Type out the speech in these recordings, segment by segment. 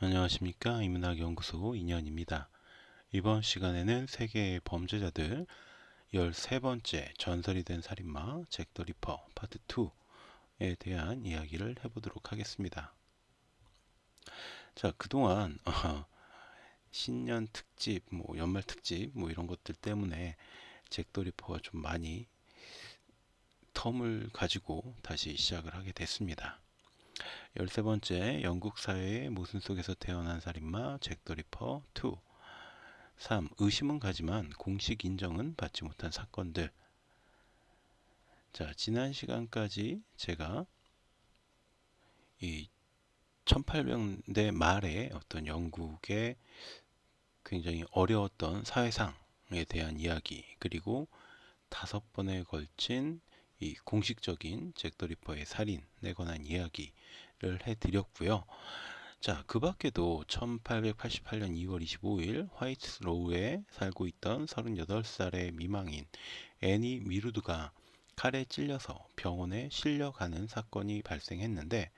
안녕하십니까. 인문학연구소 인연입니다. 이번 시간에는 세계의 범죄자들 13번째 전설이 된 살인마 잭 더 리퍼 파트 2에 대한 이야기를 해보도록 하겠습니다. 자, 그동안 신년 특집, 연말 특집 이런 것들 때문에 잭 더 리퍼가 좀 많이 텀을 가지고 다시 시작을 하게 됐습니다. 13번째 영국 사회의 모순 속에서 태어난 살인마 잭 더 리퍼 2. 3. 의심은 가지만 공식 인정은 받지 못한 사건들. 자, 지난 시간까지 제가 이 1800년대 말에 어떤 영국의 굉장히 어려웠던 사회상에 대한 이야기, 그리고 5번에 걸친 이 공식적인 잭 더 리퍼의 살인에 관한 이야기를 해드렸고요. 자, 그 밖에도 1888년 2월 25일 화이트로우에 살고 있던 38살의 미망인 애니 미루드가 칼에 찔려서 병원에 실려가는 사건이 발생했는데,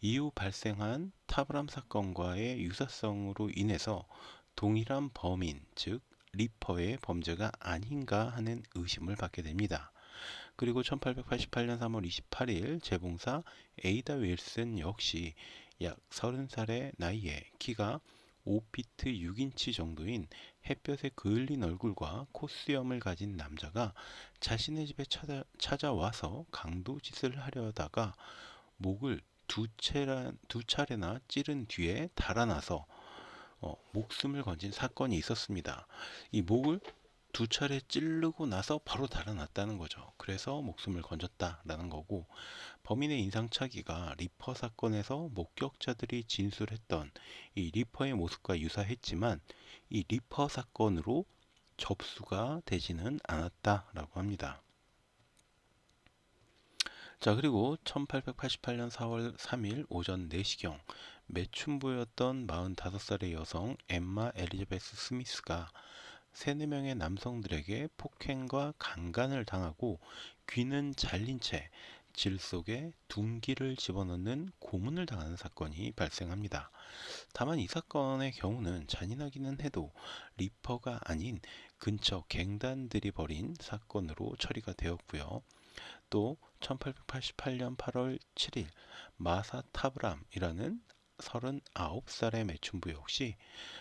이후 발생한 타브람 사건과의 유사성으로 인해서 동일한 범인, 즉 리퍼의 범죄가 아닌가 하는 의심을 받게 됩니다. 그리고 1888년 3월 28일 재봉사 에이다 윌슨 역시 약 30살의 나이에 키가 5피트 6인치 정도인 햇볕에 그을린 얼굴과 콧수염을 가진 남자가 자신의 집에 찾아와서 강도짓을 하려다가 목을 두 차례나 찌른 뒤에 달아나서 목숨을 건진 사건이 있었습니다. 이 목을 2차례 찌르고 나서 바로 달아났다는 거죠. 그래서 목숨을 건졌다라는 거고, 범인의 인상착의가 리퍼 사건에서 목격자들이 진술했던 이 리퍼의 모습과 유사했지만 이 리퍼 사건으로 접수가 되지는 않았다라고 합니다. 자, 그리고 1888년 4월 3일 오전 4시경 매춘부였던 45살의 여성 엠마 엘리자베스 스미스가 3, 4명의 남성들에게 폭행과 강간을 당하고 귀는 잘린 채 질 속에 둔기를 집어넣는 고문을 당하는 사건이 발생합니다. 다만 이 사건의 경우는 잔인하기는 해도 리퍼가 아닌 근처 갱단들이 벌인 사건으로 처리가 되었고요. 또 1888년 8월 7일 마사 타브람이라는 39살의 매춘부 역시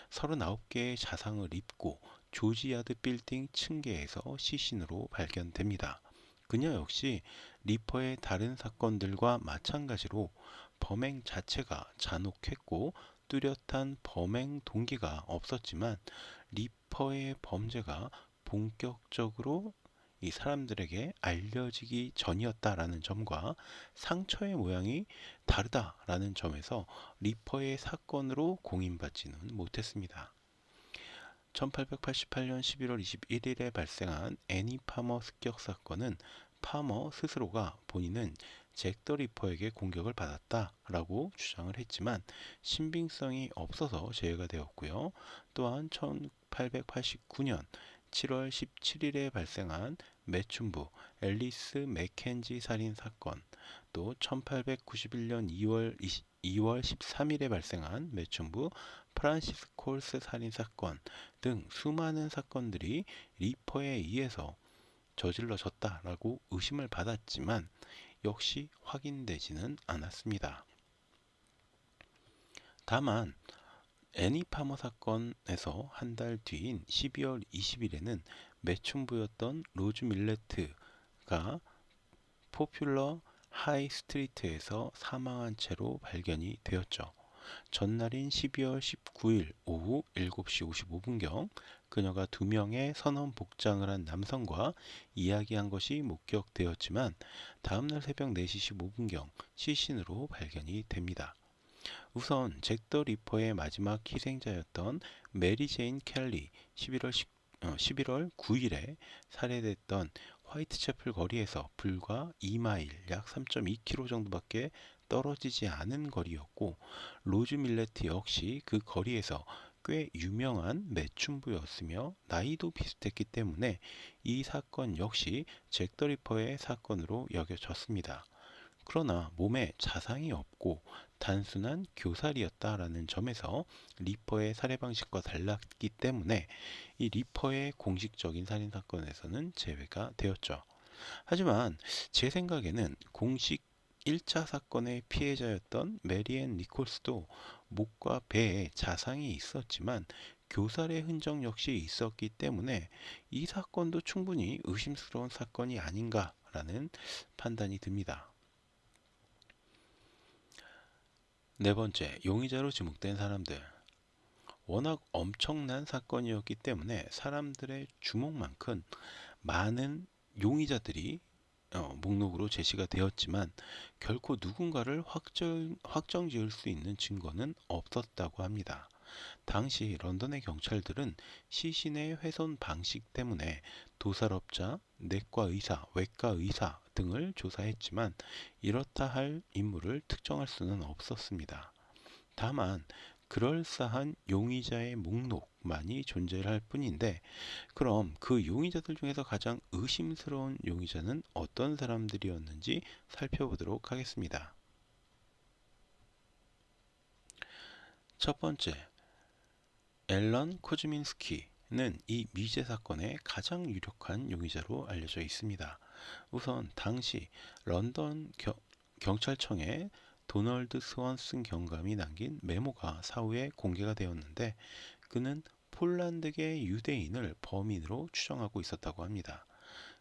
39개의 자상을 입고 조지야드 빌딩 층계에서 시신으로 발견됩니다. 그녀 역시 리퍼의 다른 사건들과 마찬가지로 범행 자체가 잔혹했고 뚜렷한 범행 동기가 없었지만 리퍼의 범죄가 본격적으로 이 사람들에게 알려지기 전이었다라는 점과 상처의 모양이 다르다라는 점에서 리퍼의 사건으로 공인받지는 못했습니다. 1888년 11월 21일에 발생한 애니 파머 습격 사건은 파머 스스로가 본인은 잭 더 리퍼에게 공격을 받았다라고 주장을 했지만 신빙성이 없어서 제외가 되었고요. 또한 1889년 7월 17일에 발생한 매춘부 앨리스 맥켄지 살인 사건, 또 1891년 2월 13일에 발생한 매춘부 프란시스 콜스 살인 사건 등 수많은 사건들이 리퍼에 의해서 저질러졌다라고 의심을 받았지만 역시 확인되지는 않았습니다. 다만 애니 파머 사건에서 한 달 뒤인 12월 20일에는 매춘부였던 로즈 밀레트가 포퓰러 하이 스트리트에서 사망한 채로 발견이 되었죠. 전날인 12월 19일 오후 7시 55분경 그녀가 2명의 선원 복장을 한 남성과 이야기한 것이 목격되었지만 다음날 새벽 4시 15분경 시신으로 발견이 됩니다. 우선 잭 더 리퍼의 마지막 희생자였던 메리 제인 켈리 11월 9일에 살해됐던 화이트채플 거리에서 불과 2마일 약 3.2km 정도밖에 떨어지지 않은 거리였고, 로즈 밀레트 역시 그 거리에서 꽤 유명한 매춘부였으며 나이도 비슷했기 때문에 이 사건 역시 잭 더 리퍼의 사건으로 여겨졌습니다. 그러나 몸에 자상이 없고 단순한 교살이었다라는 점에서 리퍼의 살해 방식과 달랐기 때문에 이 리퍼의 공식적인 살인 사건에서는 제외가 되었죠. 하지만 제 생각에는 공식 1차 사건의 피해자였던 메리앤 니콜스도 목과 배에 자상이 있었지만 교살의 흔적 역시 있었기 때문에 이 사건도 충분히 의심스러운 사건이 아닌가라는 판단이 듭니다. 네 번째, 용의자로 지목된 사람들. 워낙 엄청난 사건이었기 때문에 사람들의 주목만큼 많은 용의자들이 목록으로 제시가 되었지만 결코 누군가를 확정 지을 수 있는 증거는 없었다고 합니다. 당시 런던의 경찰들은 시신의 훼손 방식 때문에 도살업자, 내과 의사, 외과 의사 등을 조사했지만 이렇다 할 인물을 특정할 수는 없었습니다. 다만 그럴싸한 용의자의 목록만이 존재할 뿐인데, 그럼 그 용의자들 중에서 가장 의심스러운 용의자는 어떤 사람들이었는지 살펴보도록 하겠습니다. 첫 번째, 앨런 코즈민스키는 이 미제 사건의 가장 유력한 용의자로 알려져 있습니다. 우선 당시 런던 경찰청에 도널드 스원슨 경감이 남긴 메모가 사후에 공개가 되었는데, 그는 폴란드계 유대인을 범인으로 추정하고 있었다고 합니다.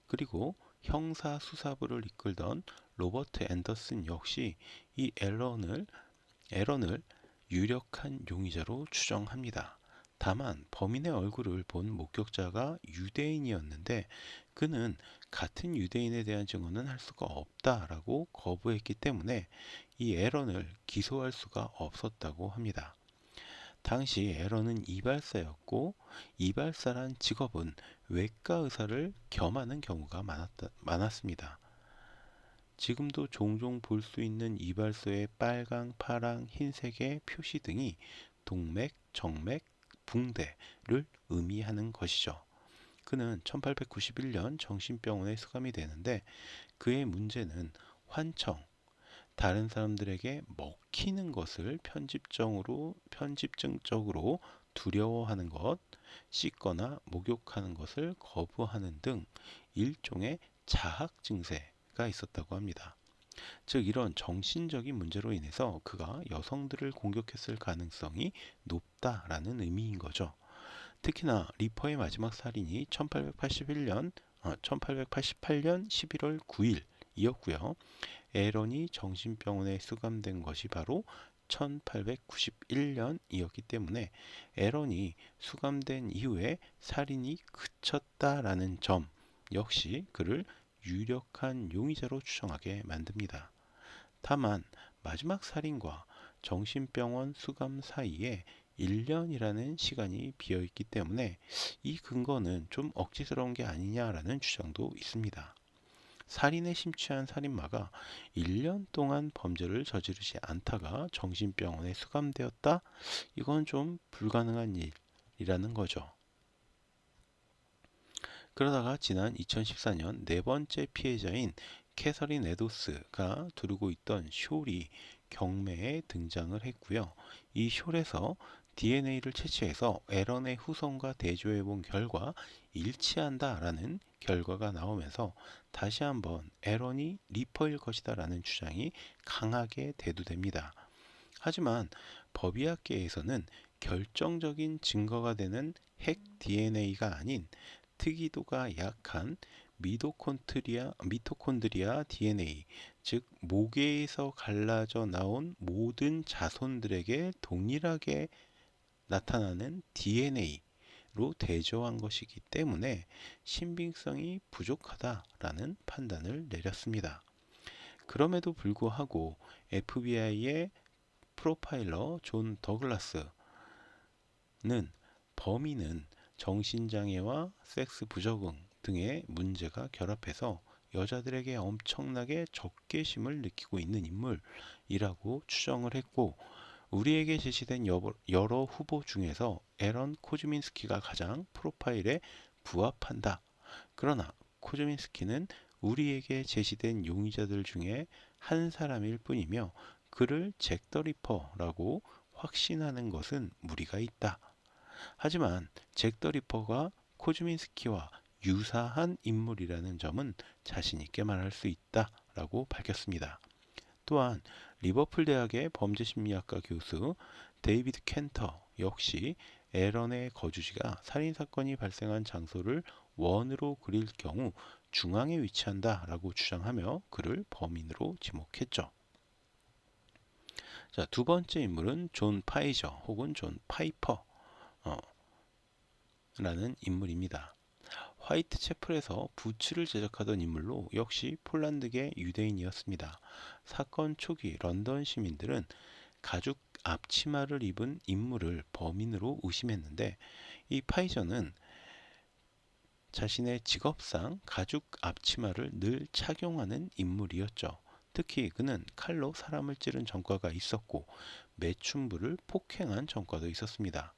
그리고 형사수사부를 이끌던 로버트 앤더슨 역시 이 앨런을 유력한 용의자로 추정합니다. 다만 범인의 얼굴을 본 목격자가 유대인이었는데 그는 같은 유대인에 대한 증언은 할 수가 없다라고 거부했기 때문에 이 앨런을 기소할 수가 없었다고 합니다. 당시 앨런은 이발사였고 이발사란 직업은 외과 의사를 겸하는 경우가 많았습니다. 지금도 종종 볼 수 있는 이발소의 빨강, 파랑, 흰색의 표시 등이 동맥, 정맥, 붕대를 의미하는 것이죠. 그는 1891년 정신병원에 수감이 되는데 그의 문제는 환청, 다른 사람들에게 먹히는 것을 편집증적으로 두려워하는 것, 씻거나 목욕하는 것을 거부하는 등 일종의 자학 증세가 있었다고 합니다. 즉 이런 정신적인 문제로 인해서 그가 여성들을 공격했을 가능성이 높다라는 의미인 거죠. 특히나 리퍼의 마지막 살인이 1888년 11월 9일이었고요. 앨런이 정신병원에 수감된 것이 바로 1891년이었기 때문에 앨런이 수감된 이후에 살인이 그쳤다라는 점 역시 그를 유력한 용의자로 추정하게 만듭니다. 다만 마지막 살인과 정신병원 수감 사이에 1년이라는 시간이 비어있기 때문에 이 근거는 좀 억지스러운 게 아니냐라는 주장도 있습니다. 살인에 심취한 살인마가 1년 동안 범죄를 저지르지 않다가 정신병원에 수감되었다? 이건 좀 불가능한 일이라는 거죠. 그러다가 지난 2014년 네 번째 피해자인 캐서린 에도스가 두르고 있던 숄이 경매에 등장을 했고요. 이 숄에서 DNA를 채취해서 앨런의 후손과 대조해 본 결과 일치한다라는 결과가 나오면서 다시 한번 앨런이 리퍼일 것이다라는 주장이 강하게 대두됩니다. 하지만 법의학계에서는 결정적인 증거가 되는 핵 DNA가 아닌 특이도가 약한 미토콘드리아 DNA, 즉 모계에서 갈라져 나온 모든 자손들에게 동일하게 나타나는 DNA로 대조한 것이기 때문에 신빙성이 부족하다라는 판단을 내렸습니다. 그럼에도 불구하고 FBI의 프로파일러 존 더글라스는 범인은 정신장애와 섹스 부적응 등의 문제가 결합해서 여자들에게 엄청나게 적개심을 느끼고 있는 인물이라고 추정을 했고, 우리에게 제시된 여러 후보 중에서 앨런 코즈민스키가 가장 프로파일에 부합한다. 그러나 코즈민스키는 우리에게 제시된 용의자들 중에 한 사람일 뿐이며 그를 잭 더 리퍼라고 확신하는 것은 무리가 있다. 하지만 잭 더 리퍼가 코즈민스키와 유사한 인물이라는 점은 자신 있게 말할 수 있다라고 밝혔습니다. 또한 리버풀 대학의 범죄심리학과 교수 데이비드 켄터 역시 에런의 거주지가 살인사건이 발생한 장소를 원으로 그릴 경우 중앙에 위치한다라고 주장하며 그를 범인으로 지목했죠. 자, 두 번째 인물은 존 파이저 혹은 존 파이퍼 라는 인물입니다. 화이트 채플에서 부츠를 제작하던 인물로 역시 폴란드계 유대인이었습니다. 사건 초기 런던 시민들은 가죽 앞치마를 입은 인물을 범인으로 의심했는데 이 파이저는 자신의 직업상 가죽 앞치마를 늘 착용하는 인물이었죠. 특히 그는 칼로 사람을 찌른 전과가 있었고 매춘부를 폭행한 전과도 있었습니다.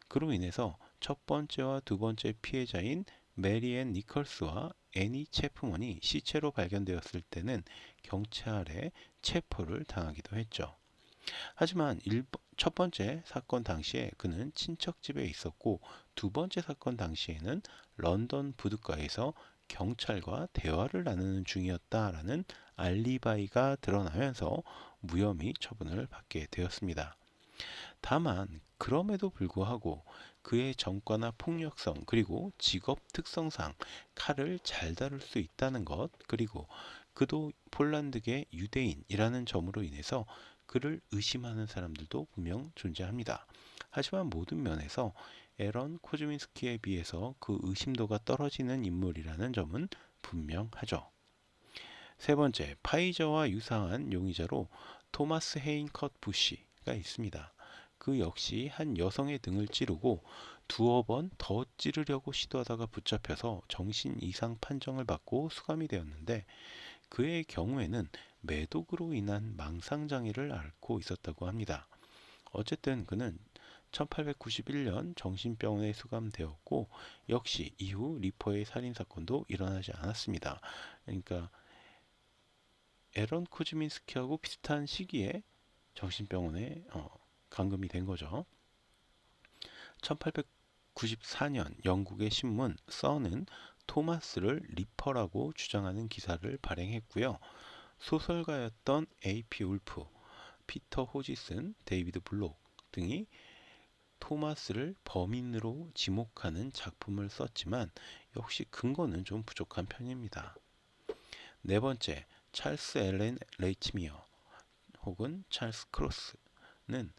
그로 인해서 첫 번째와 두 번째 피해자인 메리앤 니컬스와 애니 체프먼이 시체로 발견되었을 때는 경찰에 체포를 당하기도 했죠. 하지만 첫 번째 사건 당시에 그는 친척 집에 있었고 두 번째 사건 당시에는 런던 부둣가에서 경찰과 대화를 나누는 중이었다라는 알리바이가 드러나면서 무혐의 처분을 받게 되었습니다. 다만 그럼에도 불구하고 그의 전과나 폭력성 그리고 직업 특성상 칼을 잘 다룰 수 있다는 것 그리고 그도 폴란드계 유대인이라는 점으로 인해서 그를 의심하는 사람들도 분명 존재합니다. 하지만 모든 면에서 에런 코즈민스키에 비해서 그 의심도가 떨어지는 인물이라는 점은 분명하죠. 세 번째, 파이저와 유사한 용의자로 토마스 헤인 컷 부시가 있습니다. 그 역시 한 여성의 등을 찌르고 두어 번 더 찌르려고 시도하다가 붙잡혀서 정신 이상 판정을 받고 수감이 되었는데 그의 경우에는 매독으로 인한 망상장애를 앓고 있었다고 합니다. 어쨌든 그는 1891년 정신병원에 수감되었고 역시 이후 리퍼의 살인사건도 일어나지 않았습니다. 그러니까 에런 코즈민스키하고 비슷한 시기에 정신병원에 감금이 된 거죠. 1894년 영국의 신문 선은 토마스를 리퍼라고 주장하는 기사를 발행했고요. 소설가였던 A.P. 울프, 피터 호지슨, 데이비드 블록 등이 토마스를 범인으로 지목하는 작품을 썼지만 역시 근거는 좀 부족한 편입니다. 네 번째, 찰스 앨런 레이치미어 혹은 찰스 크로스는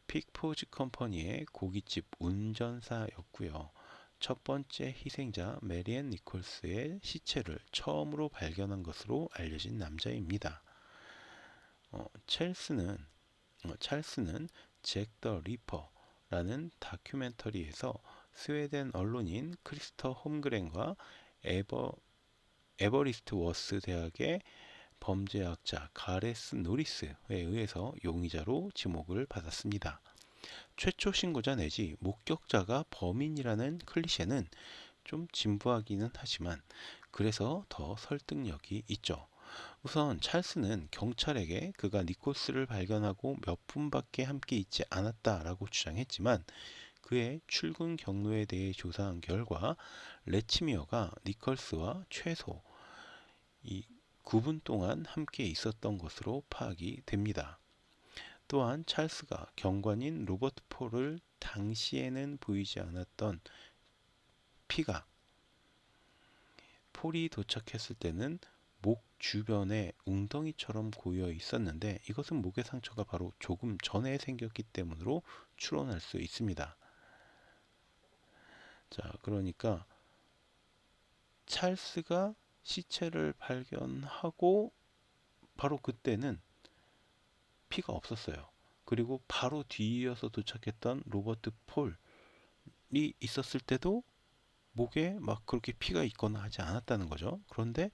픽포즈 컴퍼니의 고깃집 운전사였고요. 첫 번째 희생자 메리앤 니콜스의 시체를 처음으로 발견한 것으로 알려진 남자입니다. 찰스는 잭 더 리퍼라는 다큐멘터리에서 스웨덴 언론인 크리스터 홈그렌과 에버리스트 워스 대학의 범죄학자 가레스 노리스에 의해서 용의자로 지목을 받았습니다. 최초 신고자 내지 목격자가 범인이라는 클리셰는 좀 진부하기는 하지만 그래서 더 설득력이 있죠. 우선 찰스는 경찰에게 그가 니콜스를 발견하고 몇 분밖에 함께 있지 않았다라고 주장했지만 그의 출근 경로에 대해 조사한 결과 레치미어가 니콜스와 최소 9분 동안 함께 있었던 것으로 파악이 됩니다. 또한 찰스가 경관인 로버트 폴을 당시에는 보이지 않았던 피가 폴이 도착했을 때는 목 주변에 웅덩이처럼 고여 있었는데 이것은 목의 상처가 바로 조금 전에 생겼기 때문으로 추론할 수 있습니다. 자, 그러니까 찰스가 시체를 발견하고 바로 그때는 피가 없었어요. 그리고 바로 뒤이어서 도착했던 로버트 폴이 있었을 때도 목에 막 그렇게 피가 있거나 하지 않았다는 거죠. 그런데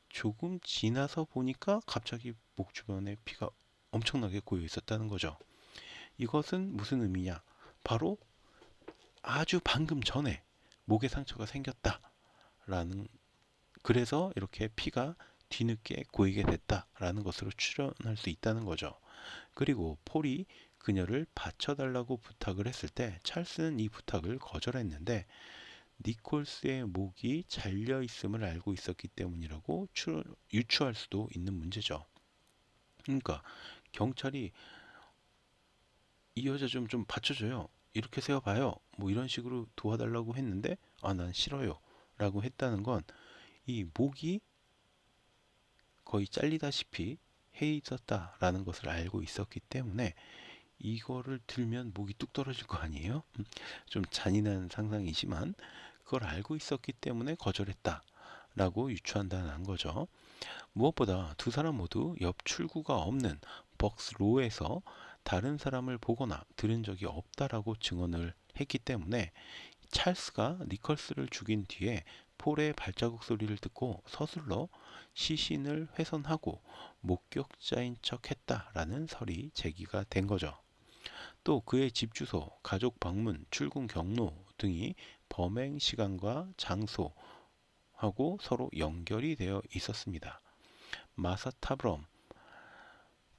조금 지나서 보니까 갑자기 목 주변에 피가 엄청나게 고여 있었다는 거죠. 이것은 무슨 의미냐? 바로 아주 방금 전에 목에 상처가 생겼다라는 그래서 이렇게 피가 뒤늦게 고이게 됐다라는 것으로 추론할 수 있다는 거죠. 그리고 폴이 그녀를 바쳐달라고 부탁을 했을 때 찰스는 이 부탁을 거절했는데 니콜스의 목이 잘려 있음을 알고 있었기 때문이라고 유추할 수도 있는 문제죠. 그러니까 경찰이 이 여자 좀 받쳐줘요. 이렇게 세워봐요. 뭐 이런 식으로 도와달라고 했는데 난 싫어요. 라고 했다는 건 이 목이 거의 잘리다시피 해 있었다라는 것을 알고 있었기 때문에 이거를 들면 목이 뚝 떨어질 거 아니에요? 좀 잔인한 상상이지만 그걸 알고 있었기 때문에 거절했다라고 유추한다는 거죠. 무엇보다 두 사람 모두 옆 출구가 없는 벅스로에서 다른 사람을 보거나 들은 적이 없다라고 증언을 했기 때문에 찰스가 니컬스를 죽인 뒤에 폴의 발자국 소리를 듣고 서둘러 시신을 훼손하고 목격자인 척 했다라는 설이 제기가 된 거죠. 또 그의 집 주소, 가족 방문, 출근 경로 등이 범행 시간과 장소하고 서로 연결이 되어 있었습니다. 마사 타브럼,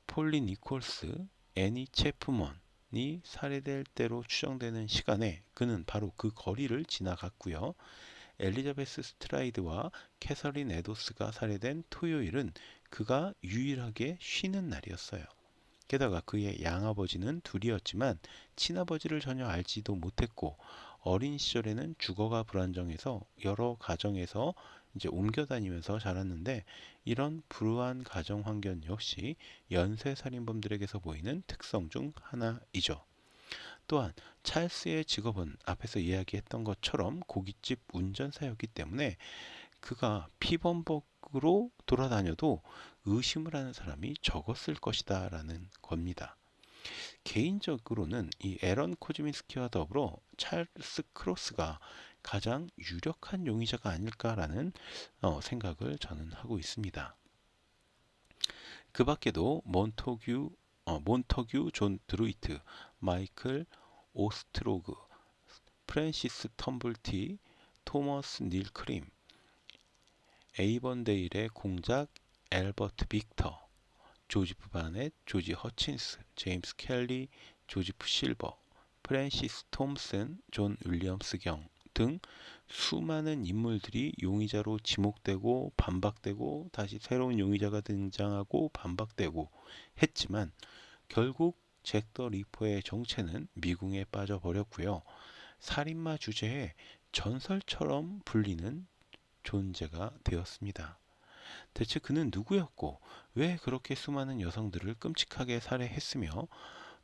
폴리 니콜스, 애니 체프먼이 살해될 때로 추정되는 시간에 그는 바로 그 거리를 지나갔고요. 엘리자베스 스트라이드와 캐서린 에도스가 살해된 토요일은 그가 유일하게 쉬는 날이었어요. 게다가 그의 양아버지는 둘이었지만 친아버지를 전혀 알지도 못했고 어린 시절에는 주거가 불안정해서 여러 가정에서 이제 옮겨 다니면서 자랐는데 이런 불우한 가정 환경 역시 연쇄 살인범들에게서 보이는 특성 중 하나이죠. 또한 찰스의 직업은 앞에서 이야기했던 것처럼 고깃집 운전사였기 때문에 그가 피범벅으로 돌아다녀도 의심을 하는 사람이 적었을 것이다 라는 겁니다. 개인적으로는 이 에런 코즈민스키와 더불어 찰스 크로스가 가장 유력한 용의자가 아닐까라는 생각을 저는 하고 있습니다. 그 밖에도 몬터규 존 드루이트, 마이클 오스트로그, 프랜시스 텀블티, 토머스 닐 크림, 에이번데일의 공작 앨버트 빅터, 조지프 바넷, 조지 허친스, 제임스 켈리, 조지프 실버, 프랜시스 톰슨, 존 윌리엄스 경 등 수많은 인물들이 용의자로 지목되고 반박되고 다시 새로운 용의자가 등장하고 반박되고 했지만 결국 잭 더 리퍼의 정체는 미궁에 빠져버렸고요. 살인마 주제에 전설처럼 불리는 존재가 되었습니다. 대체 그는 누구였고 왜 그렇게 수많은 여성들을 끔찍하게 살해했으며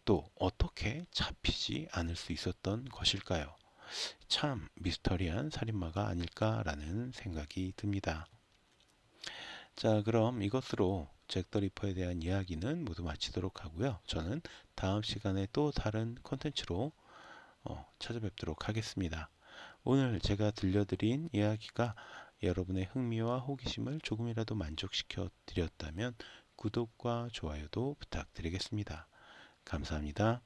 또 어떻게 잡히지 않을 수 있었던 것일까요? 참 미스터리한 살인마가 아닐까라는 생각이 듭니다. 자, 그럼 이것으로 잭 더 리퍼에 대한 이야기는 모두 마치도록 하고요. 저는 다음 시간에 또 다른 콘텐츠로 찾아뵙도록 하겠습니다. 오늘 제가 들려드린 이야기가 여러분의 흥미와 호기심을 조금이라도 만족시켜 드렸다면 구독과 좋아요도 부탁드리겠습니다. 감사합니다.